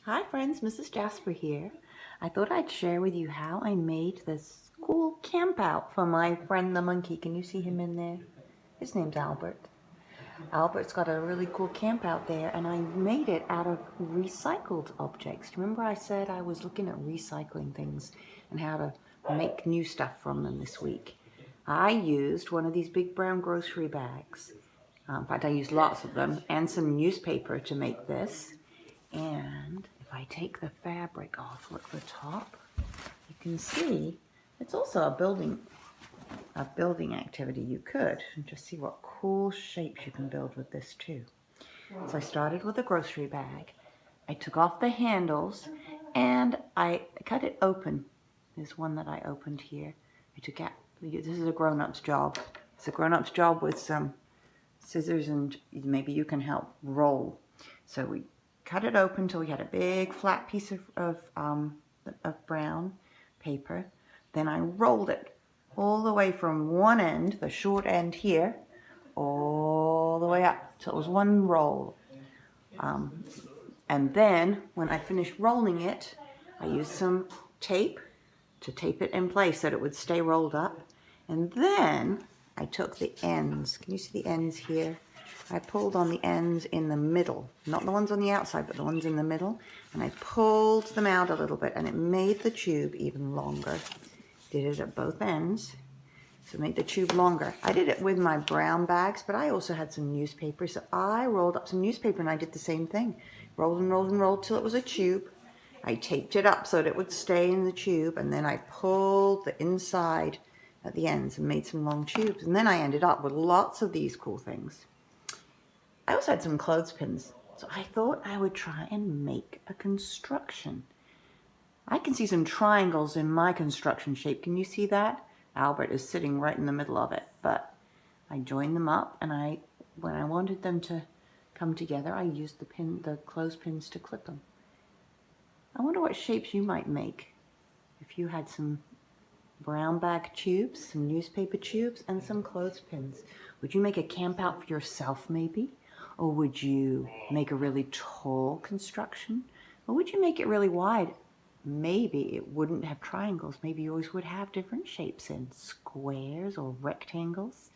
Hi friends, Mrs. Jasper here. I thought I'd share with you how I made this cool camp out for my friend the monkey. Can you see him in there? His name's Albert. Albert's got a really cool camp out there, and I made it out of recycled objects. Remember I said I was looking at recycling things and how to make new stuff from them this week. I used one of these big brown grocery bags. In fact, I used lots of them and some newspaper to make this. And if I take the fabric off, look at the top, you can see it's also a building activity. You could and just see what cool shapes you can build with this too. So I started with a grocery bag. I took off the handles and I cut it open. There's one that I opened here. I took out, this is a grown-up's job. It's a grown-up's job with some scissors, and maybe you can help roll. So we cut it open until we had a big flat piece of brown paper. Then I rolled it all the way from one end, the short end here, all the way up till it was one roll. And then when I finished rolling it, I used some tape to tape it in place so that it would stay rolled up. And then I took the ends. Can you see the ends here? I pulled on the ends in the middle, not the ones on the outside, but the ones in the middle, and I pulled them out a little bit, and it made the tube even longer. Did it at both ends, so it made the tube longer. I did it with my brown bags, but I also had some newspaper, so I rolled up some newspaper and I did the same thing. Rolled and rolled and rolled till it was a tube. I taped it up so that it would stay in the tube, and then I pulled the inside at the ends and made some long tubes, and then I ended up with lots of these cool things. I also had some clothespins, so I thought I would try and make a construction. I can see some triangles in my construction shape. Can you see that? Albert is sitting right in the middle of it, but I joined them up, and when I wanted them to come together, I used the clothespins to clip them. I wonder what shapes you might make if you had some brown bag tubes, some newspaper tubes, and some clothespins. Would you make a camp out for yourself maybe? Or would you make a really tall construction? Or would you make it really wide? Maybe it wouldn't have triangles. Maybe yours would have different shapes in squares or rectangles.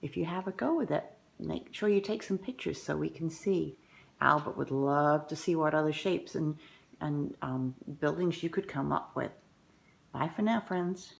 If you have a go with it, make sure you take some pictures so we can see. Albert would love to see what other shapes and buildings you could come up with. Bye for now, friends.